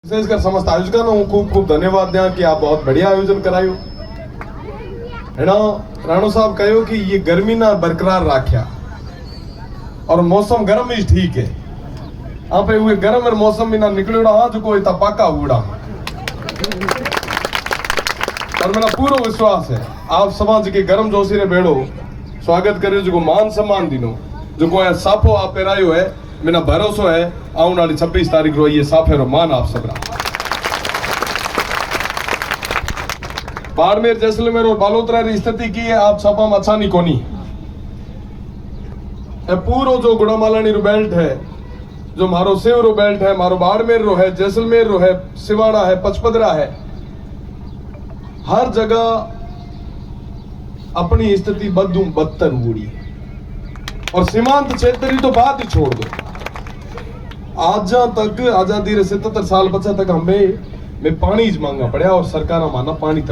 विशेषकर समस्त आयोजकों को खूब खूब धन्यवाद दिया कि आप बहुत बढ़िया आयोजन करायो है ना। राणो साहब कहो कि ये गर्मी ना बरकरार राख्या और मौसम गर्म ही ठीक है। आप हुए गर्म और मौसम में ना निकलो आज को इतना पाका उड़ा और मेरा पूरा विश्वास है आप समाज के गर्म जोशी ने बेड़ो स्वागत करे जो मान सम्मान दिनो जो साफो आप पेरायो है। मेरा भरोसा है आने वाली 26 तारीख रो ये साफे रो मान आप सब बाड़मेर जैसलमेर और बालोतरा की स्थिति की है आप सपा में अच्छा नहीं कोनी पूरो जो गुड़ामालानी रो बेल्ट है जो मारो सेव रो बेल्ट है मारो बाड़मेर रो है जैसलमेर रो है सिवाड़ा है पचपदरा है हर जगह अपनी स्थिति बदू बदतर हुई और सीमांत क्षेत्र तो बात ही छोड़ दो। आज तक आजादी रे 77 साल बचा तक हमें पानी ज मांगना पड़ा और सरकार माना पानी